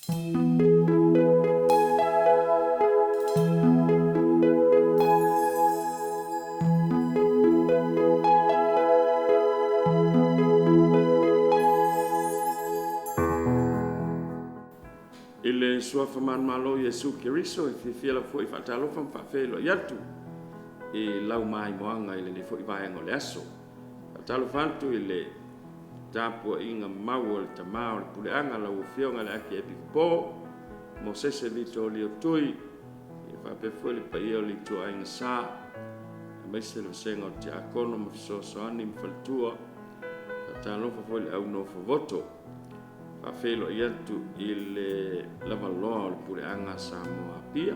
Ile sua faman malo Yesu Kiriso e fiela foi fatalo fam fa felo yatu e lau mai moanga ile le foi vai ngole aso fatalo fantu ile tapo inga mawol tamao pule anga lau fionga le aki epi po mo sese lito li otui e fa pe foi le paio li to ainga sa mai se lo sengo ti akono mo so ani mfaltua fatalo fa foi au no fa voto fa felo yatu ile lava loa le pule anga Samoa pia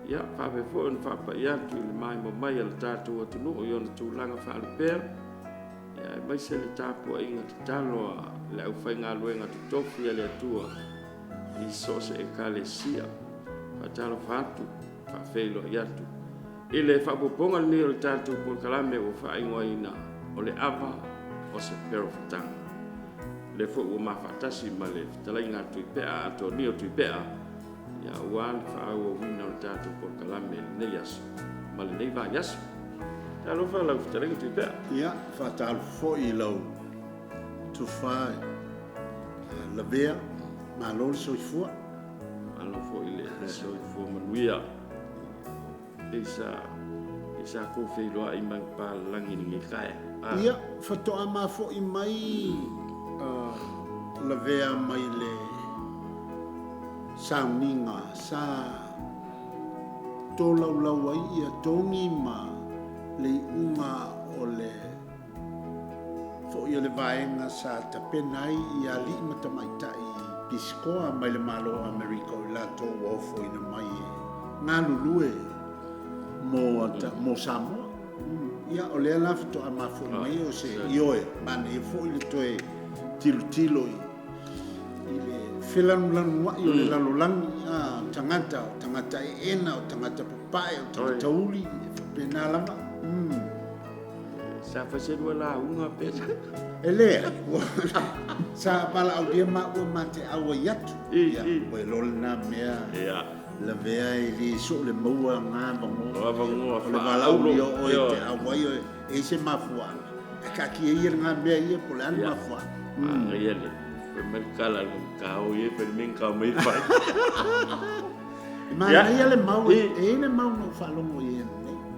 ya fa pe fo fa pa yatu ile mai mo mai le tatu atu no yo tu langa fa le per ya mai se le tapo inga talo le au fa nga luenga tu tofu ya le tua i so se ekalesia fa talo fatu fa felo yatu ile fa poponga ni le tatu por kalame o fa ingoina o le ava o se pero fatanga le fo o mafatasi male tala inga tu pea to ni o tu pea ya wan fa o wina o tatu por kalame ne yas male ne va yas talo fa la tala inga tu pea ya fa tal fo I lo tu fa la vea ma lo so fu alo fo ile so fo manuia isa ko fe lo ai mang pa langi ni kai ya fa to ama fo I mai la vea mai le sauninga sa to lau ai ia tongi ma le unga o le fo ia le vaenga sa tapenai ia li matamaitai piskoa mai le malo Amerika o la to wofo ina mai ngā lulue mo Samoa ia o le ala to ama fo mai o se ioe mane fo I le toe tilo I le filan wa I le lalolangi tangata ena o tangata papai o tangata uli pena lama sa fa se wala unga pesa ele sa pala au dia ma o mate au yatu ia o lol na mea ia la vea I li so le moa nga bango le vala o te awai e se mafua ka ki ia nga mea ia polan mafua ia le per kala ka o ye per min ka mai fa ma ia le mau e le mau no fa lo mo ia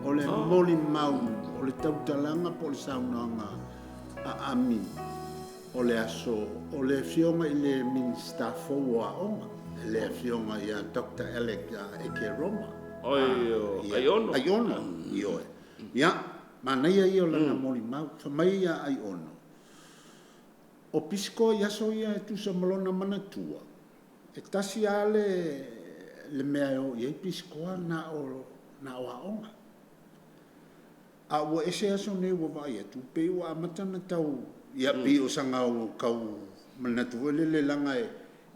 o le moli mau o le tautalanga po le saunanga a ami o le aso o le fionga I le minister fo wa onga le fionga ia Dr. Alec Eke Roma ai ono io ia ma nei io la moli mau fa mai ai ono o pisco ia so ia tu sa malona manatua e tasi ale le mea o ia pisco na o onga a wo ese aso ne wo vai tu pe wa matana tau ia pi o sanga o kau manatu le langa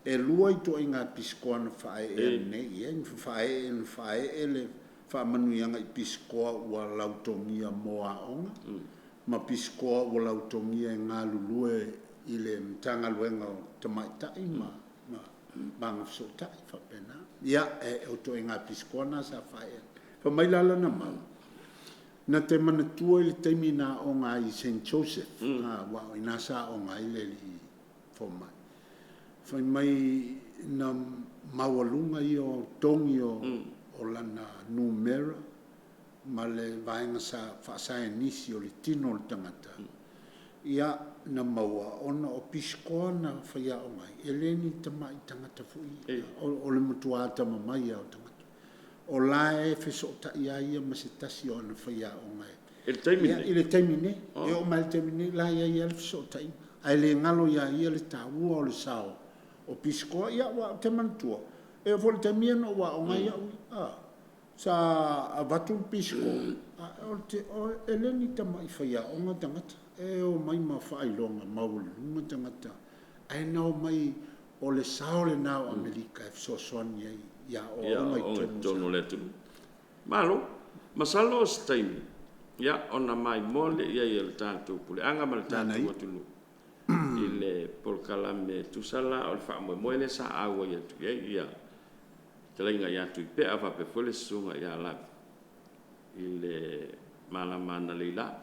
e lua I to inga pisco na fa e ne ia fa ele fa manu yanga I pisco wa lautomia moa onga ma pisco wa lautomia nga lulue I le mtanga luenga o tamaitai ma banga sotai fa pena ia e o to inga pisco na sa fa e fa mai lala na mau na te manatua I le taimina o ngā I St. Joseph wa o ina sa o ngā I le li fo mai fai mai na mawalunga I o tongi o lana numera ma le vaenga sa whaasaya nisi o le tino le tangata ia na maua ona o piskoa na whaia o mai eleni tama I tangata fui o le mutuata mamai o tangata o lae feso ta ia ma se tasi o na whaia o mai ile taimine e o mai taimine la ia le feso ta ai le ngalo ia le tāua o le sao o piskoa ia wa te mantua e o fole taimia no wa o mai sa avatu pisko o eleni tama I whaia o ngā tangata e o mai ma whailonga maulu lunga tangata ai nao mai o le sao le nao Amerika e fsosoani ia o ngai tono le tu malo masalo staimi ia ona mai mole ia le tatu pule anga mal tatu tulu ile Paul Kalame tusala o le whaamoemoe le sa aua ia tu ia te lainga ia tu i pea whape fole sunga ia la i le malamana leila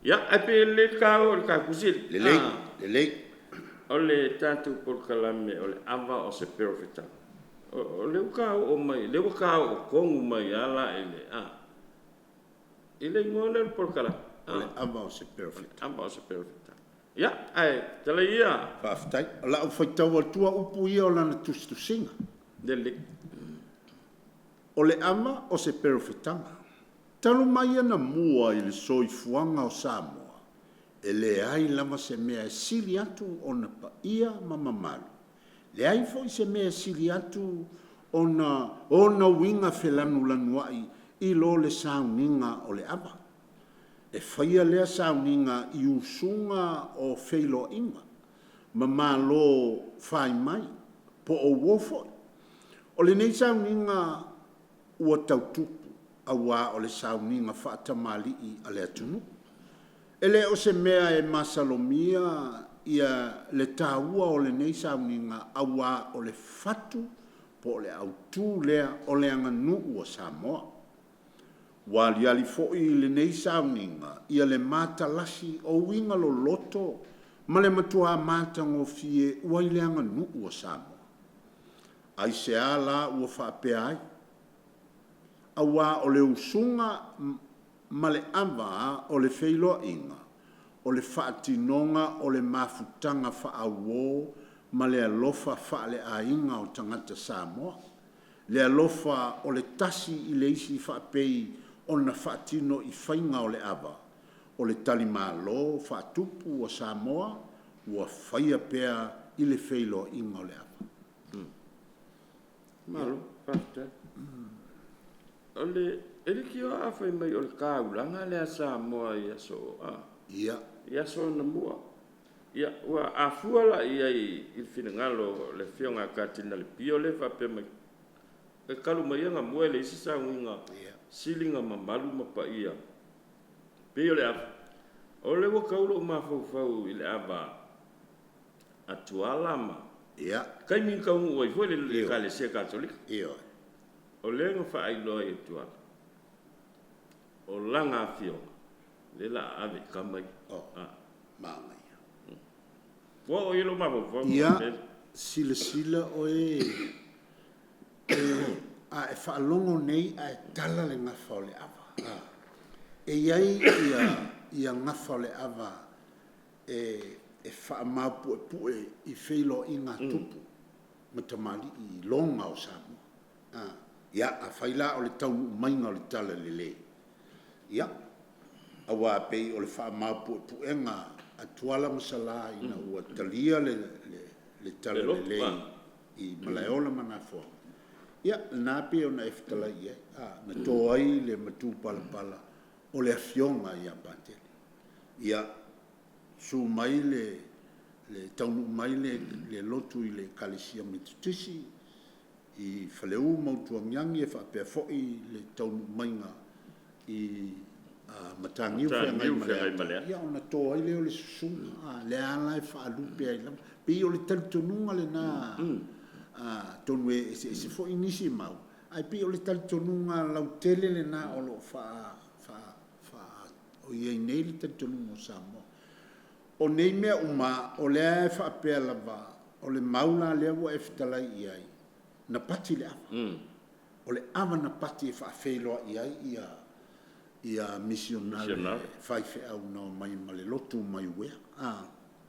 ia ai pe le kao le ka kusiri le o le tatu Paul Kalame o le ava o se perfecta o le ukao o mai le ukao o kongu mai ala ile ngole Paul Kalame le ava o se perfecta ia ai tala ia whaftai la o whaitau al tua upu ia o lana tustusinga dele o le ama o se perfectanga talo mai ana mua i le soifuanga o Samoa e le ai lama se mea sili atu o na pa ia mamamalu le ai foi se mea sili atu o na winga felanu lanuai i lo le sauninga o le ama e whaia lea sauninga i usunga o feilo inga ma malo whai mai po o wofoi o le nei sauninga ua tautupu a wā o le sauninga whaatamali i a le atunu e le o se mea e masalomia ia le tāua o le nei sauninga a wā o le fatu po o le autu lea o le anganu ua Samoa wali ali foi le nei sauninga ia le matalasi o winga lo loto ma le matua matangofie ua i le anganu ua Samoa ai se ala ua whaapea ai a wā o le usunga ma le ava o le feiloa inga o le whaatinonga o le mafutanga whaauo ma le alofa whaale a inga o tangata Samoa le alofa o le tasi i le isi whaapei o na whaatino i whainga o le ava o le talimalo whaatupu o Samoa ua whaia pea i le feiloa inga o le ava malo whafta o le ki o a whai mai o le kāulanga le a Samoa ia so ia so na mua ia ua a fuala ia i finangalo le fionga katina le pio le whape mai e kalu mai anga mua le isi saunga silinga mamalu mapa ia pio le ava o le wa kaulo mafau i le ava atuala ma kai min kaungu oi foi le kale se katolika o le nga whaai loa i tuala o langa fionga le la ave kamai maangai o ilo mafau sila o a e whaalongo nei a e tala le ngafa o le ava e iai ia ngafa o le ava e whaamapu e pue i whilo i ngā tupu matamali i longa o Samoa ia a whaila o le tau mainga o le tala le le ia a wā pei o le whaamapu e pue ngā a tuala masala ina ua talia le tala le le i Malaeola manafua ia na pe ona e fitala ia na to ai le matu pala o le afionga ia pate ia su mai le taunu mai le lotu i le kalisia mitutisi i faleu mautuangiangi e whapea foi le taunu mainga i matangiu whea ngai malea ia ona to ai leo le susunga le ala e whaalupe ai lama pe o le talitonunga le na tonu e se fo inisi mau ai pe o le talitonunga lautele le na o lo fa o ia nei le talitonunga o Samoa o nei mea uma o le e whaapea lava o le maula lea wa e fitalai iai na pati le ava o le ava na pati e whaafeiloa iai ia misionare fai au no mai ma le lotu mai wea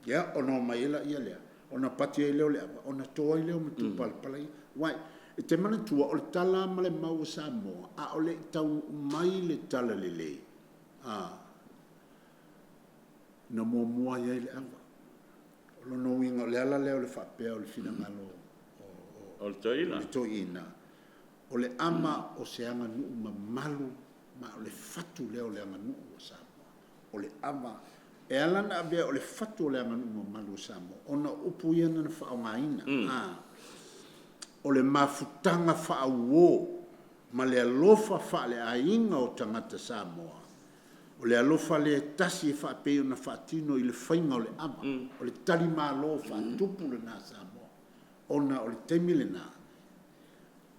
ia o no mai ela ia lea ona pati ai leo le ava ona toa ai leo matu palpalai wai e te mana tua o le tala ma le mau Samoa o le tau mai le tala le le na mua ia le ava o lo no winga le ala leo le whapea o le finangalo o le toina o le ama o se anga nuu malu ma o le fatu leo le anga nuu o Samoa o le ama e ala na abia o le fatu le anga nuu malu o Samoa ona upu ia na whaongaina o le mafutanga whaauo ma le alofa whaale a inga o tangata Samoa O le alofa le tasi e whape o na whaatino i le whainga o le ama. O le tali mālo whaatupu le nā Samoa. Ona o le teimi le nā.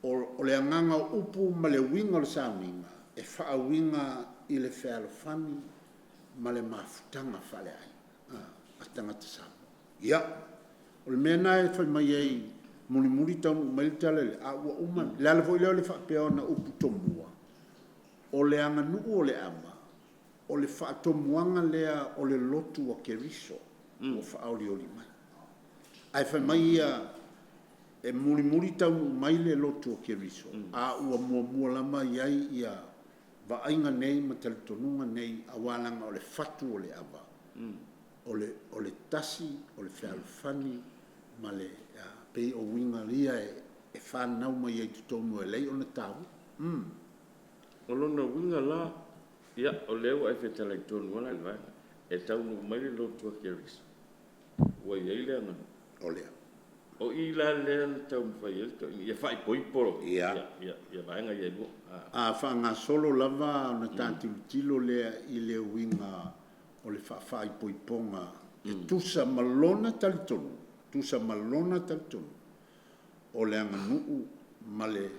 O le anganga o upu ma le winga o le sauninga. E wha winga i le whealofani ma le mafutanga whale ai. A tangata Samoa. Ia. O le mena e whai mai ei muri taunu umailitale le a ua umami. Le ala foi leo le whape o na upu tomua. O le anga nuu o le ama. O le whaatomuanga lea o le lotu o Keriso. O whaoli o li mai. Ai whai mai ia e muri taunu mai le lotu o Keriso. A ua mua lama iai ia vaainga nei ma talitonunga nei a walanga o le whatu o le awa. O le tasi, o le whealofani, ma le pei o winga ria e whanau mai e tutonu e lei o na tau. O lona winga la, ia, o leo ai whetala i tonu ala i vaina, e taunu mai le lotu a Keriso. Ua iei lea ngana. O lea. O i la lea na tau mwhai elto, ia whai poiporo. Ia. Ia vaenga ia ibu. A whanga solo lava na tātilo lea i le winga o le whawhai poiponga. E tusa malona talitonu. Tusa malona talitonu. O le anga nuu ma le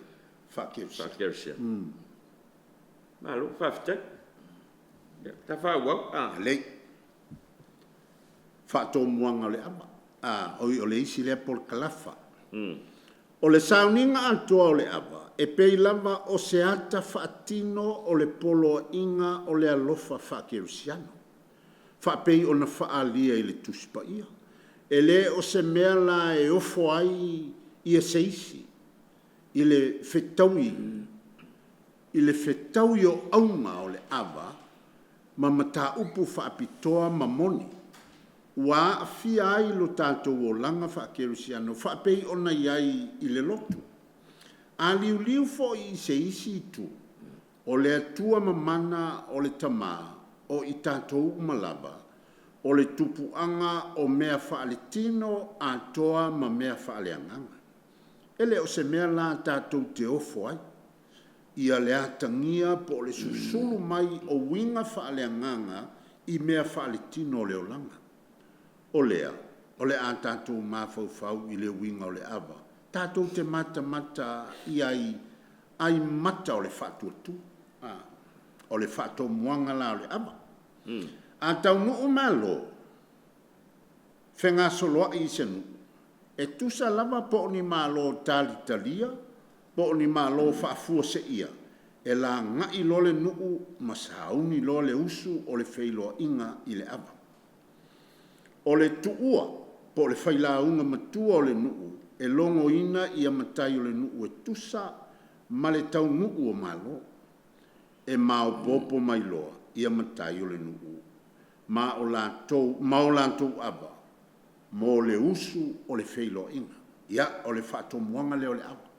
whakersia. Whakersia. Malu, whaftek. Ta whawau. Lei. Whato muanga le ama. O le isi lea por kalafa. O le sauninga atua o le ama. E pei lava o se ata whaatino o le polo inga o le alofa whakersiano. Whapei o na whaalia i le tuspa ia. E le o se mea la e ofo ai i e seisi. I le whetaui. I le whetaui o aunga o le awa. Ma mata upu whaapitoa mamoni. Wa fia ai lo tātou o langa whakerusiano. Whapei ona iai i le lotu. A liu fo i se isi tu. O le atua mamana o le tamaa. O i tātou malaba. O le tupuanga o mea whaalitino a toa ma mea whaaleanganga. Ele o se mea la tātou te ofo ai. Ia le atangia po le susulu mai o winga whaaleanganga i mea whaalitino o le olanga. O lea, o le a tātou mawhau i le winga o le awa. Tātou te mata i ai mata o le whatuatu. O le whato muanga la o le awa. A tau nuu malo, whenga soloa i se nuu. E tusa lava po ni malo talia, po ni malo whaafua se ia. E la ngai lole nuu masauni lole usu o le whailoa inga i le awa. O le tuua, po le whaila unga matua o le nuu, e longo ina i amatai o le nuu e tusa, ma le tau nuu o malo, e mao popo mai loa i amatai o le nuu. Ma o lantou aba, mo le usu o le whailo inga. Ia, o le whato muanga leo le awa.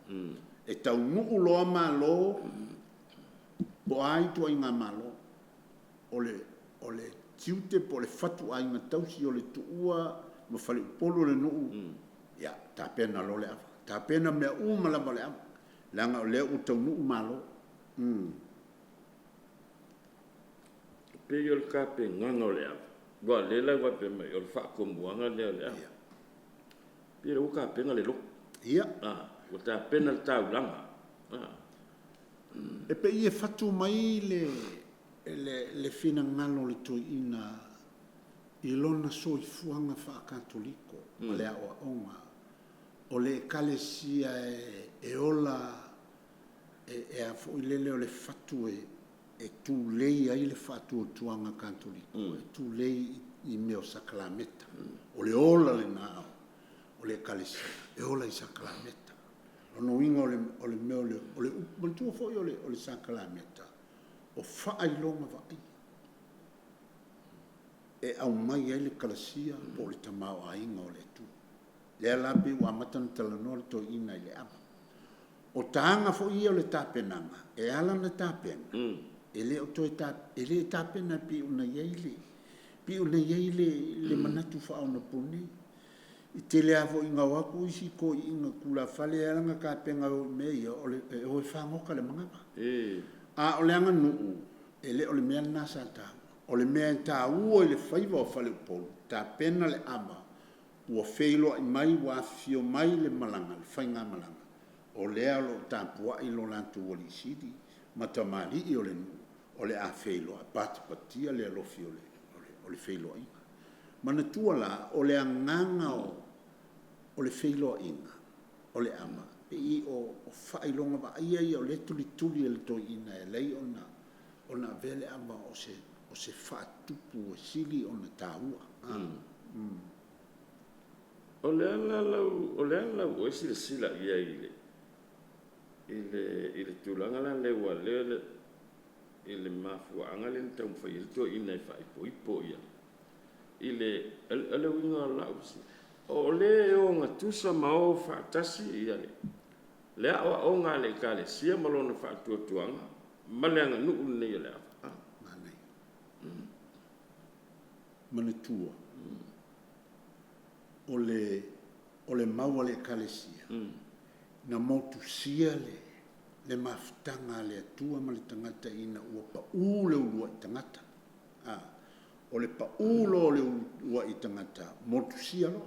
E tau nuu loa malo, po ai tua inga malo, o le tiute po le whatu ai ngā tausi o le tuua, ma whale upolo le nuu. Ia, tā pena lo le awa. Tā pena mea umalama le awa. Langa o leo o tau nuu malo. Pei o le kape nganga o le awa. Goa lela wape mai o le whaakomuanga leo le awa. Pei o kape nga le lo. Ia. O tā pena le tau langa. E pe i e whatu mai le fina ngalo le toi ina i lona soi fuanga wha katoliko. Ma le awa onga. O le kalesia e ola e a fo i lele o le whatu e tu lei ai le whatu o tuanga katoliko. E tu lei i meo saklameta. O le ola le nao. O le kalesia. E ola i saklameta. Ono inga o le meo le. O le upantua fo i o le saklameta. O whaai longa vai. E au mai ai le kalasia po le tamao a inga o le tu. Le alabe wa matana talanor to ina i le ama. O taanga fo i o le tapenanga. E ala na tapena. E le o toi e le tapena pi una yeile. Pi una yeile le manatu whao na pune. I te lea fo inga waku isi ko inga kula fale alanga ka penga o mea o le whangoka le mangapa. A o le anga nuu, ele o le mea nasa ta o le mea ta ua i le faiva o fale upolu ta pena le ama ua feilo i mai wa fio mai le malanga le fainga malanga o lea lo tapua i lo lantu o li sidi ma tamali i o le a feilo a patia le alofi o le feilo inga mana tua la o le anganga o le feilo inga o le ama pe i o failonga ba ia o le tuli le to ina e lei ona vele ama o se fatupu o sili ona taua o le ala o sila ia ile tulanga la le wa le ile mafuanga le tau fai to ina fai po ia ile ale winga la o le o nga tusa mau fa tasi ia le o nga le kale sia malona fa tuanga malanga nu ne ia le manatua o le mau le kalesia na motu sia le maftanga le atua ma le tangata ina ua paule ua i tangata o le paulo le ua i tangata motu sia lo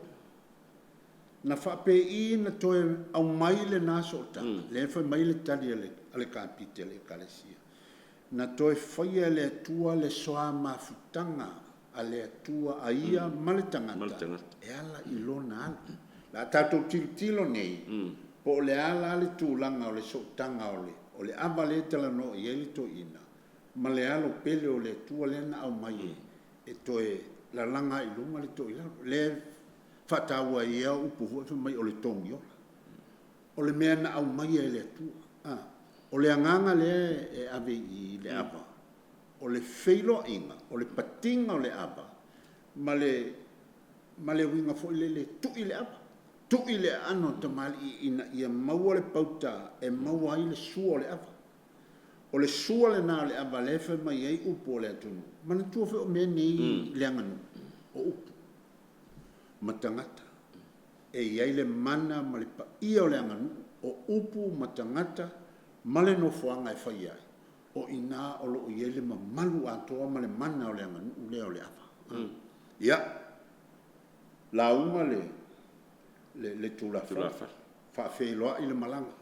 na whape i na toe au mai le naso o tanga le fai mai le tali ale kapite le kalesia na toe whaia le atua le soa mafutanga a le atua a ia ma le tangata e ala i lona ala la tatou tilo nei po le ala le tūlanga o le sotanga o le ava le talano i ele to ina ma le alo pele o le atua le na au mai e toe la langa i lunga le to ila le whataua i au upu hua mai o le tongi o le mea na au mai e le atua o le anganga le e ave i le ava o le feilo inga o le patinga o le ava ma le winga fo le tu i le ava tu i le ano tamali ina ia maua le pauta e maua i le sua le ava o le sua le na le ava le fe mai ei upu o le atunu mana tua fe o mea nei le anganu o upu matangata e iai le mana ma le pa ia o le anganu o upu matangata ma le nofoanga e fai ai o ina o lo iai le mamalu atoa ma le mana o le anganu le o le ava ia la uma le tulafa fa feiloa i le malanga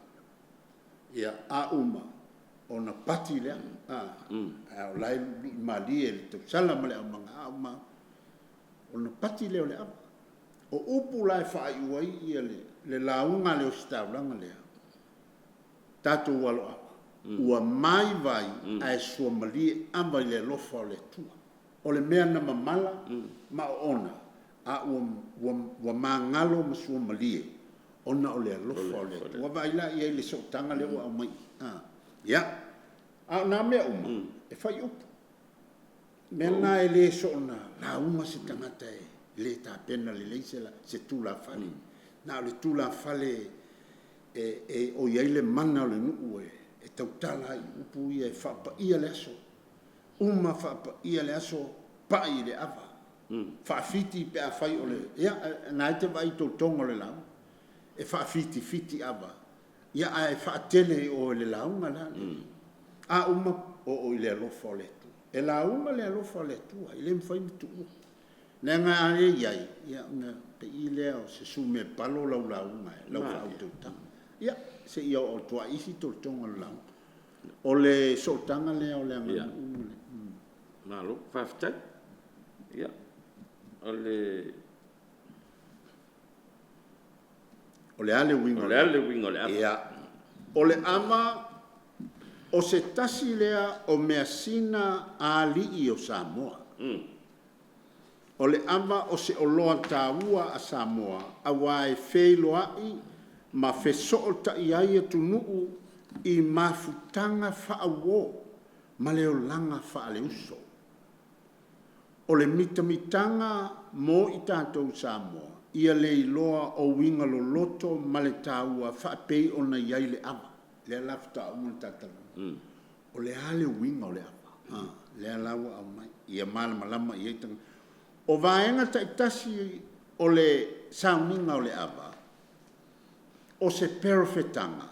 ia a uma ona pati le o lai mali e le tausala ma le amanga a uma ona pati le o le ava o upu lai fa iuai ia le launga le o staulanga lea tatou walo ava ua mai vai ae sua mali ava i le lofa o le tua o le mea na mamala ma o ona a ua mangalo ma sua malie ona o le alofa o le tua vai la ia i le sotanga le ua au mai ia a na mea uma e fai upu mea na e le so ona launga se tangata e le tapena le leisela se tula fale na o le tula fale e o iai le mana o le nuu e tautala i upu ia e whapa ia le aso uma whapa ia le aso pa i le ava whaafiti pe a whai o le ia na te vai tō tonga le lau e whaafiti ava ia a e whaatele o le launga la a uma o i le alofa o le tu e launga le alofa o le tua i le mwhai mitu le ngā ale iai ia una pe i leo se sume palo lau launga lau whaututanga ia se ia o tua isi tō tonga le lau o le sotanga leo le anga malo whaftai ia o le ale wingo le ia o le ama o se tasi lea o mea sina a li o Samoa o le ama o se oloa tāua a Samoa a wae wheiloai ma wheso o ta iai atu nuu i mafutanga whaawo ma leo langa whaale uso o le mitamitanga mo i tātou Samoa ia le iloa o winga lo loto ma le tāua whaapei o na iai le ama le lafta o mun tātala o le ale winga o le ama le alawa au mai ia malama ia tanga o vaenga taitasi o le sauninga o le ava o se perfetanga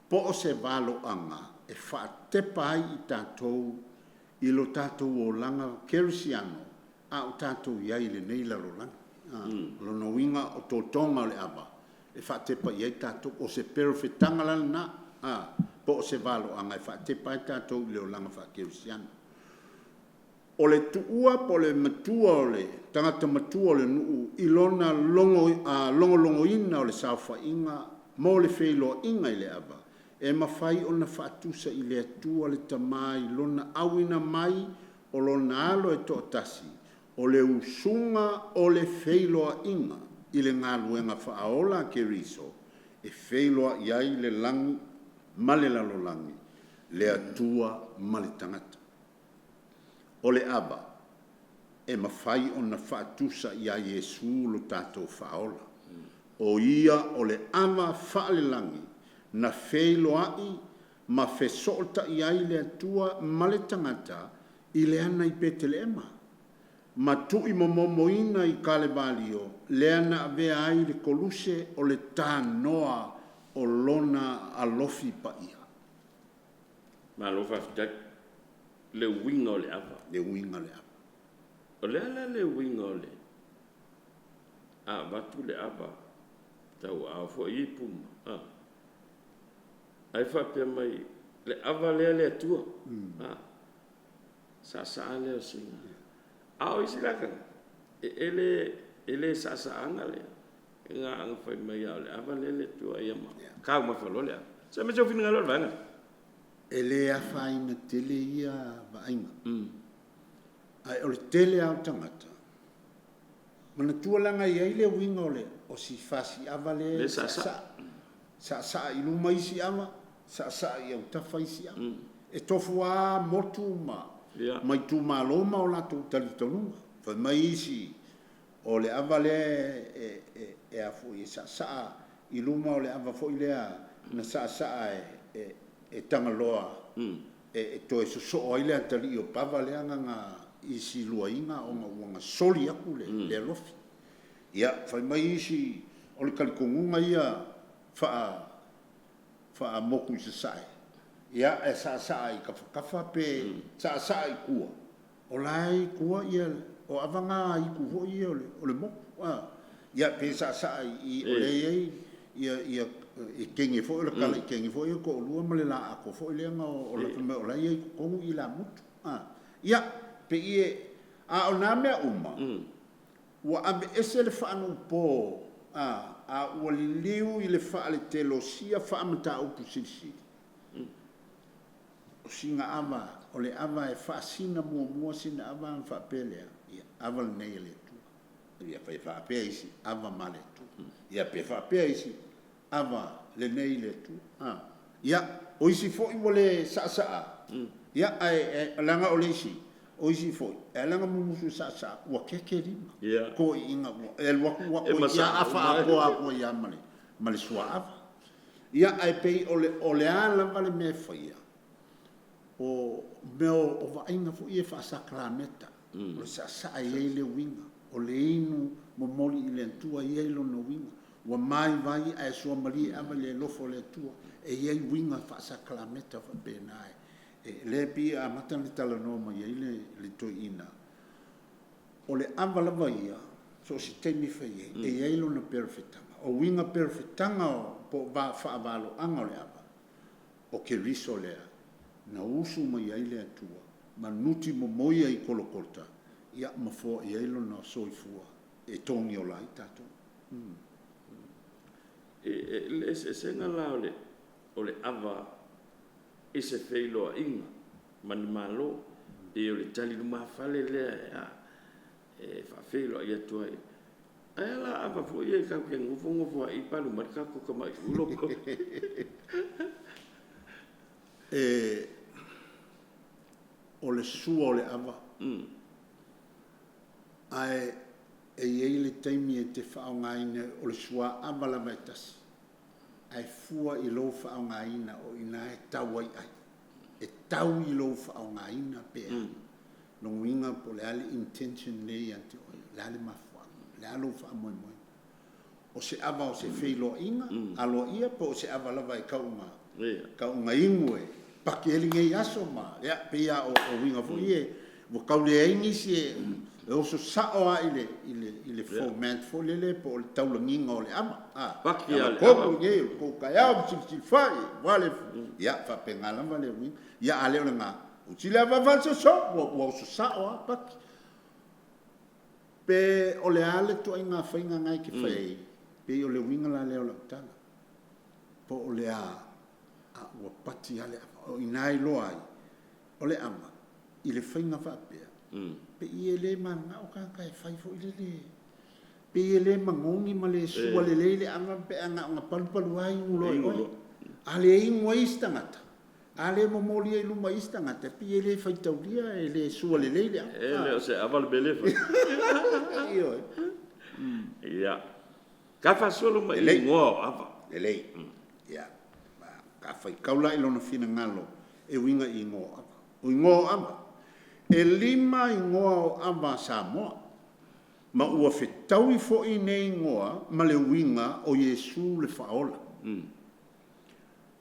po o se valoanga e whaatepa ai i tātou I lo tātou o langa kerisiano, a o tātou iai le nei la lo langa. Lona winga o tō tonga o le ava. E whaatepa iai tātou o se perfetanga lana na, po o se valo anga e whaatepa i tātou le o langa wha kerisiano. O le tuua po le matua o le, tangata matua o le nuu, I lona longo ina o le saufa inga, mo le whelo inga I le ava. E mawhai o na whaatusa I le atua le tamai, lona awina mai o lona alo e to tasi, o le usunga o le wheloa inga, I le ngā luenga whaaola ke riso, e wheloa iai le langi, male lalo langi, le atua male tangata. O le aba, e mawhai o na whaatusa ia Yesu lo tātou whaola. O ia o le ama whaale langi, na wheloai ma whesolta iai le atua male tangata I le ana I Betelema. Ma tui momoina I Kalevalio, le ana avea ai le koluse o le tā noa o lona alofi pa ia. Ma alofa fitak le winga o le ava. Le winga le ava. O le ala le winga o le. A watu le ava. Tau a fo I puma. Ai whapea mai le ava lea le atua. Sa lea singa. A o isi laka. Ele sa anga lea. Nga anga whai mai au le ava lea le atua ia ma. Kau mawhalo lea. Sa me jau whina ngalor vanga. Ele a whaina tele ia vainga. Ai o le tele au tangata. Mana tualanga iai le winga o le. O si fasi ava le sa I luma isi ava. Sa I au tafa isi ava. E tofu a motu ma. Mai tu maloma o lato talitonunga. Whai mai isi. O le ava le e afu I sa I luma o le ava fo I lea. Na sa e tangaloa. E to e so o ile atali o pava le nga isi luainga o nga soli aku le lofi. Ia, whai mai isi o le kalikongunga ia wha moku I sasae. Ia, e sasae I kafa pe sasae kua. O lai kua ia, o avanga I kuho ia o le moku. Ia, pe sasae I o le iei, ia I kengi fo le kala I kengi fo ia ko lua ma le la ako fo le nga o la me o la ia kongu I la mutu. Ia, pe ie a o na mea uma. Wa abe ese le whaanu po a ua liu I le wha le telosia wha amata upu sisi. O singa ava, o le ava e wha sina mua sina ava an wha pelea. Ia, ava le nei le tu. Ia, pe wha pea isi, ava ma le tu. Ia, pe wha pea isi, ava le nei le tu. Ia, o isi fo I wale saa. Ia, langa o le isi. O isi foi e langa musu sa wa keke lima ko inga el wa ia afa ko ia male suave ia ai pe ole ala vale me foi o meu o va inga fo ia fa sacramenta o sa ia le winga o le inu mo moli ile tua ia lo no winga wa mai vai ai so mali amale lo fo le tua e ia winga fa sacramenta fa benai le pi a matana tala no mai le toina o le avalava ia so si temi fai e ia lo na perfectanga o winga perfectanga po va fa valo anga le ava o ke riso le na usu mai le atua manuti mo moia I kolokolta ia ma fo ia lo na soifua e tongi o lai tato le senga la o le ava e se wheiloa inga, mani malo, e o le tali luma whale lea, e whawheiloa I atuai. Ai ala apa fo ia I kau ke ngofo I palu marika ko kamai uloko. O le sua o le ava. Ai iei le taimi e te whaongaina o le sua ava la maitasi. Ai fua I lo whaongaina o ina e tau ai. E tau I lo whaongaina pēa. Nong winga po le ale intention le ante o le ale mafua. Le alo whaomoe. O se ava o se whilo inga. Alo ia po o se ava lava e kaunga. Kaunga ingwe. pakeli ngai aso ma ya pe ya o winga fu ye wo kaule ingi si o so sa o ile format fo le po le taulanginga o le ama Paki ale ko ye ko ka ya si fai vale ya fa pengala vale wi ya ale o nga o tila va va so wo so sa o paki pe o le ale to inga fainga ngai ki fai pe o le winga la le o la tala po o le a ua pati ale o inai loa ai o le ama i le whainga whapea pe i e le manga o kai whai fo i le pe i e le mangongi ma le sua le le anga pe anga nga palupalu ai nguloi oi a le ingua istangata a le momoli e luma istangata pe i e le whaitauria e le sua le le e le o se aval belefa oi ia ka fa solo ma i ngoa ava le le ia ka fai kaula i lona fina ngalo e winga i ngoa ava o ngoa ava e lima i ngoa o ava Samoa ma ua fetau i fo i nei ngoa ma le winga o Yesu le faola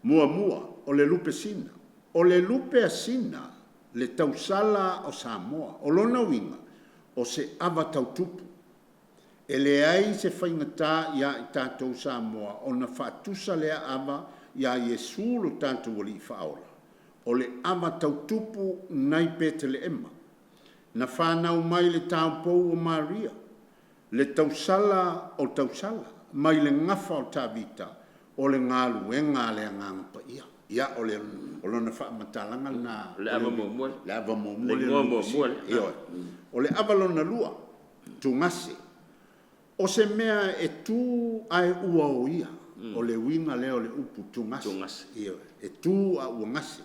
mua o le lupe sina o le lupe asina le tausala o Samoa o lona winga o se ava tautupu e le ai se whaingata ia i tātou Samoa o na whaatusa lea ava ia Yesu lo tātou wali i whaola. O le ava tautupu nai pete le ema. Na whanau mai le tāupou o Maria. Le tausala o tausala. Mai le ngafa o tāvita. O le ngalu e ngā le nganga pa ia. Ia o le lona whaamatalanga na... Le ava momuel. Le ava momuel. Le ngoa momuel. O le ava lona lua. Tungase. O se mea e tū ai ua o ia. O le winga leo le upu tungase. E tū a ua ngase.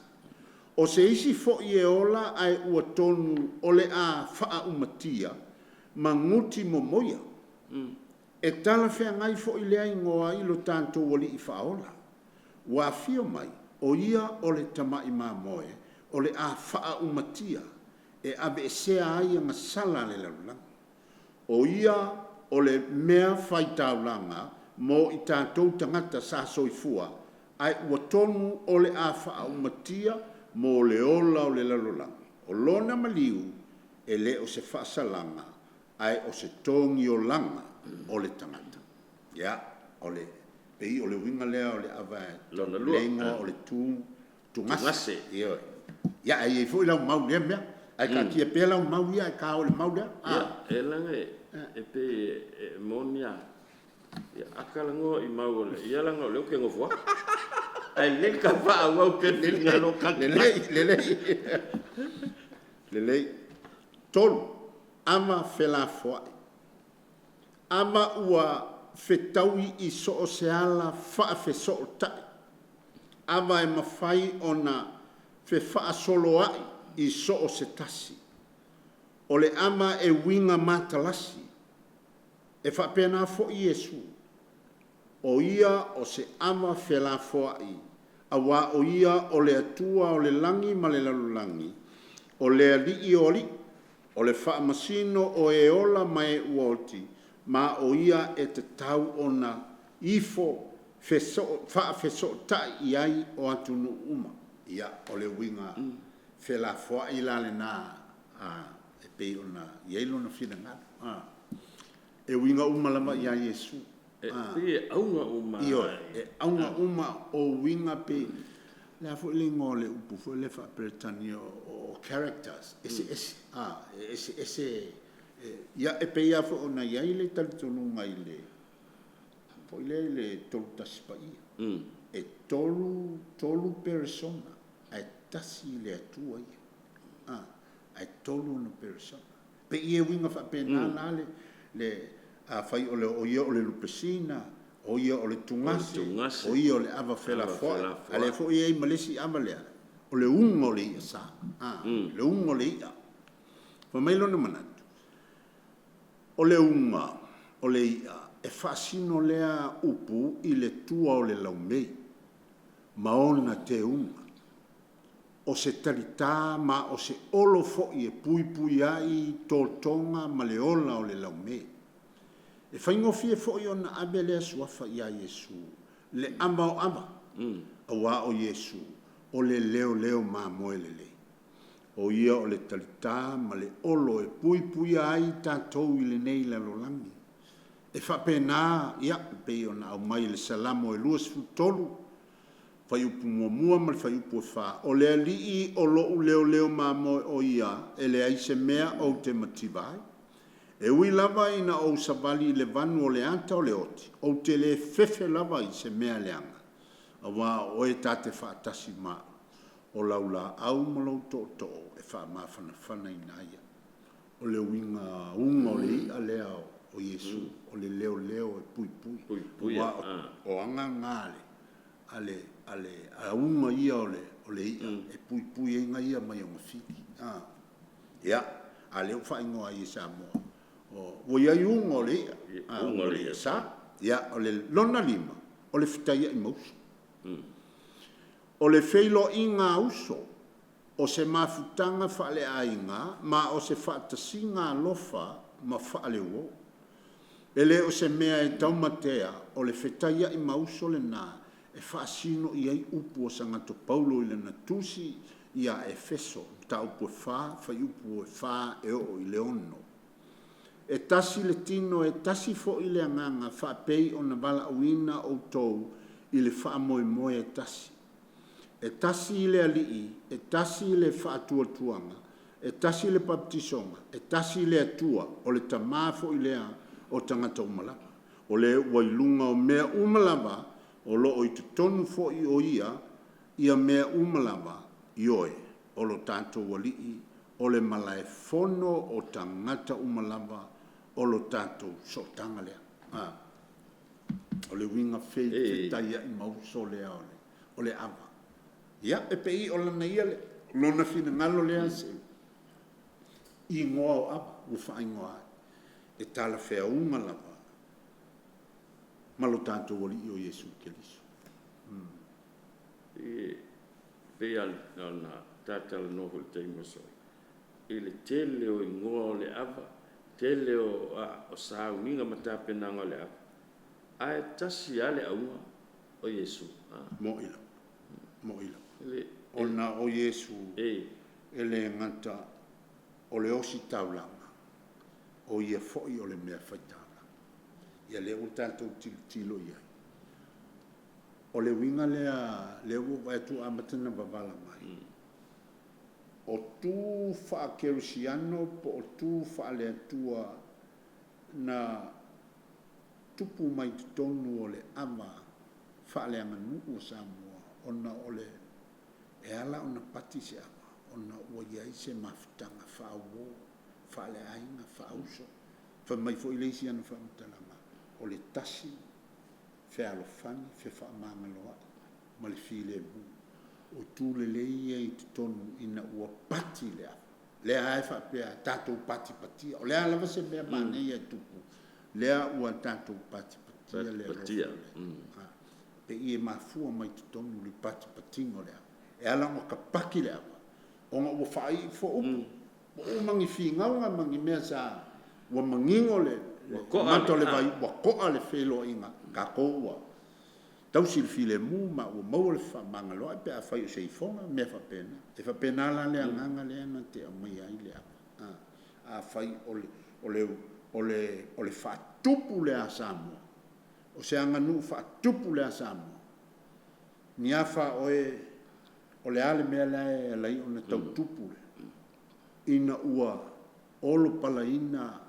O se isi fo i e ola ai ua tonu o le a faa umatia ma nguti momoia. E tala whea ngai fo i lea ingoa i lo tanto wali i faola. Wa fio mai o ia o le tamai ma moe o le a faa umatia e abe e sea ai anga sala le laulanga. O ia o le mea whaitaulanga mo i tātou tangata sa soifua ai ua tonu o le a wha umatia mo le ola o le lalolanga. O lona maliu e le o se whaasalanga ai o se tongi o langa o le tangata. Ia, o le pei o le winga lea o le avae lengo o le tungase. Ia, ai e fo i lau mau lea mea. Ai ka kia pēa lau mau ia, ai ka o le mau lea. Ia, e langa e pe monia. Ia akalango I mau le. Ia langa o leo ke ngofua. Ai le ka wha wau ke ninga lo kaki. Lelei. Tolu. Ama whela foai. Ama ua whetaui I so o se ala wha whe so o tai. Ama e mawhai o na whe wha solo ai I so o se tasi. O le ama e winga matalasi. E wha pēnā fo I Yesu. O ia o se ama whela foai. Awa o ia o le atua o le langi ma le lalulangi. O le ali o li. O le wha masino o e ola mai uoti. Ma o ia e te tau o na ifo wha wheso tai I ai o atunu uma. Ia o le winga whela foai la le nā. E pei o na ielo na whina ngā. E winga uma lama I a Yesu. E aunga uma. E aunga uma o winga pe. Le afo le ngō le upu fo le wha peretani o characters. Ese. Ia e pe ia fo o na iai le talitonu ngai le. Po le tolu tasipa ia. E tolu persona. Ai tasi le atua ia. Ai tolu na persona. Pe ia winga wha pena na le fai o le o ia o le lupesina, o ia o le tungase, o ia o le ava whela foa. Ale fo ia I malesi ava lea. O le unga o le ia sa. Le unga o le ia. Fa mailo na manatu. O le unga o le ia. E whaasino lea upu I le tua o le laumei. Maona te unga. O se tarita ma o se olo fo I e pui ai tōtonga ma le ola o le laumei. E whaingofie fo I ona abe lea suafa I a Yesu. Le ama o ama. Awa o Yesu. o le leo mamoe lelei. O ia o le talita ma le olo e pui ai tātou i le nei lalolangi. E whapena ia pe ona au mai le salamo e luas futolu. Whai upu mua ma le whai upu e wha. O le alii o lou leo mamoe o ia e le aise mea o te mativai. E ui lava ina o savali le vanu o le anta o le oti. O te le fefe lava i se mea leanga. Awa o e tate whaatasi maa. O laula au malau to e wha mawhana inaia. O le winga unga o le ia lea o Yesu. O le leo e pui. O anga ngale. A unga ia o le ia. E pui e inga ia mai o mawhiki. Ia. A leo wha ingoa i Samoa. O ia unga o le ia. Unga o le ia sa. Ia o le lona lima. O le whitaia i mausu. O le feilo inga uso, o se mafutanga whaale ainga, ma o se whaatasinga lofa ma whaale uo. Ele o se mea e taumatea, o le whetaia i mauso le nā, e whaasino i ei upu o sangato Paulo i le natusi i a Efeso, ta upu e whai upu e wha e o i le ono. E tasi le tino, e tasi fo i le anganga, whaapei o na wala uina o tou, i le whaamoe e tasi. E tasi le alii, e tasi le whaatuatuanga, e tasi le baptisonga, e tasi le atua, o le tamafo i lea o tangata umalapa. O le wailunga o mea umalapa, o lo o i tutonu fo i o ia mea umalapa i oe, o lo tato walii, o le malae fono o tangata umalapa, o lo tato sotanga lea. O le winga whetaia i mauso lea o le awa. Ia, e pei o lana ia le, lona fina ngalo lea se. I ngoa o apa, ufa ingoa. E tala whea unga lapa. Malo tātou wali i o Yesu Keliso. E pei ana tātala noho le teimo soi. I le tele o ingoa o le ava, tele o sauninga matapenanga o le ava. Ae tasi ale aunga o Yesu. Mo ila. Ona o Yesu ele ngata o le osi taulanga o ia foi o le mea whaitanga ia le utatou tilo ia o le winga le ua tu amatana bavala mai o tu wha kerusiano po o tu wha le atua na tupu mai tonu o le ama wha le anganu o Samoa ona o le e ala ona pati se ama, ona ua iai se mafutanga whaauo, whaale ainga, whaauso, whamai fo ileisi ana whaamatalanga, o le tasi, whaalofani, whaamangaloa, ma le while mu, o tū le leia i te tonu ina ua pati lea, lea e whapea tātou pati patia, o lea lava se mea manei e tupu, lea ua tātou pati patia lea rofa, pe i e mafua mai te tonu li pati patingo lea, e ala mo ka paki le apa. O nga ua whai fo upu. O mangi whingau nga mangi mea sa ua mangingo le mato le vai ua koa le whelo inga ka koua. Tau si le file mu ma ua mau le whamangaloa pe a whai o se ifonga mea whapena. E whapena ala le anganga le ana te amai ai le apa. A whai o le whatupu le a Samoa. O se anganu whatupu le a Samoa. Ni awha o le ale mea lai lai ona tau tupu ina ua olo pala ina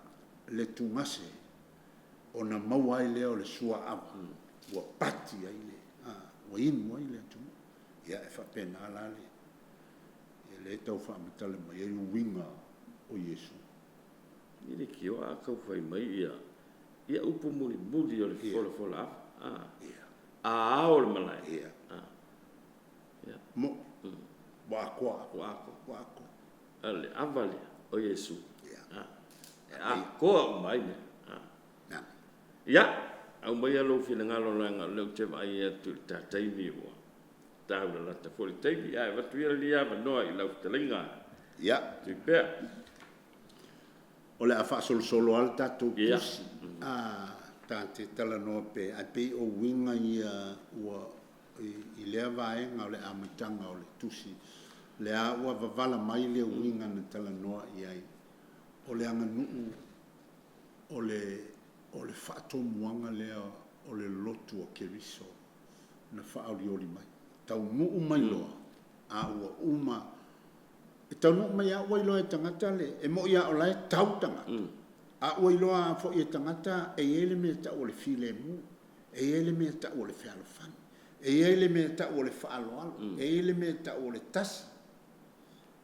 le tungase ona mau ai lea o le sua awa ua pati ai le ua inu ai le atu ia e whapena ala le e le tau whaamatale mai e uwinga o Yesu i le ki o a kau whai mai ia upu muri o le fola awa a ao le malai mo wako ale avale o Yesu ko mai ne ya au mai alo fina ngalo langa le te vai e tu ta taivi o ta la ta fo taivi ai va tu ia va no i la telinga ya tu pe o le afa solo alta tu ta te tala no pe a pe o winga ia ua i lea vaenga o le amitanga o le tusi. Le a ua vavala mai le uinga na tala noa i ai. O le anga nuu o le whaato muanga lea o le lotu o Keriso na whaariori mai. Tau nuu mai loa a ua uma. E tau nuu mai a ua iloa e tangata le e mo ia o lai tau tangata. A ua iloa a fo i tangata e ele me ta o le file mu. E ele me ta o le whealofani. E ele me ta o le whaaloalo. E ele me ta o le tasi.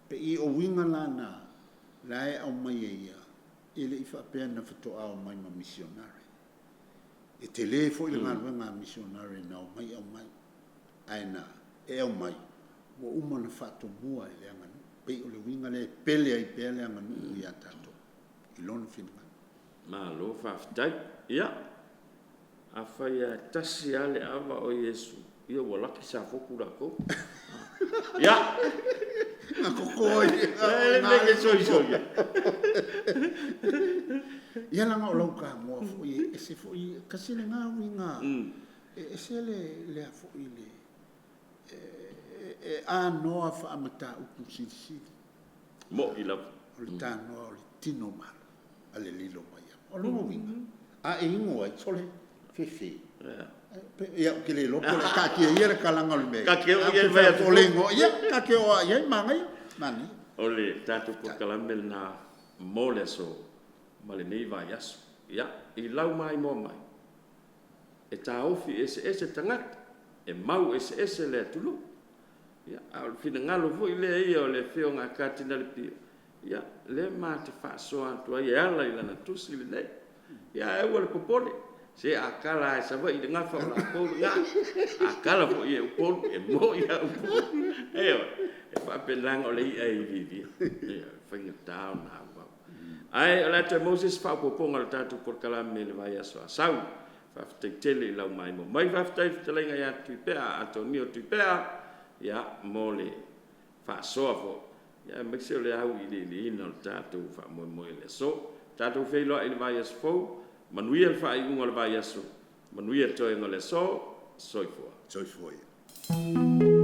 Pe i o winga lana la e au mai e ia. Ele i whapea na whatoa au mai ma misionare. E te le fo i le ngā misionare na au mai. Aina e au mai. Wa uma na whato mua e le anganu. Pe o le winga le pele ai pele anganu i a tato. I lona whina. Ma lo whaftai. Ia. A whai a tasi ale awa o Yesu. Ia walaki sa foku rako. Ia. Nga kokoi. Ele meke soi. Ia langa o lau ka mua fo i. E se fo i. Kasi le ngā winga. E se le a fo i le. E a noa wha amata upu siri. Mo i lau. O le tā noa o le tino mara. A le lilo mai. O lo winga. A e ingo ai sole fefe. Ia ke le lopo le ka ke ia le kalanga le me. Ka ke o ia vai o lengo. Ia ka ke o ia manga ia. Mani. O le tatu po kalamel na mole so. Ma le nei vai aso. Ia. I lau mai mo mai. E tā ofi ese tangata. E mau ese le tulu. Ia. A fina ngalo fu i le ia o le feo ngā katina le pio. Ia. Le mā te whaasoa antua. Ia ala i lana tusi le nei. Ia e wale popole. Se akala e sawa i nga fa la ko nga akala fo i upon e mo ia upon e fa pelang o le ai vivi e fa nga down na wa ai ala te Moses fa po ponga le tatu por kala me le vai aso sau fa te tele la mai mo mai fa te tele nga ya tu pe Antonio tu pe ya mole fa so fo ya me se le au i le no tatu fa mo le so tatu fe lo il vai aso fo manuia le whai unga le vai aso. Manuia toi ngole so, soifua. Soifua ia.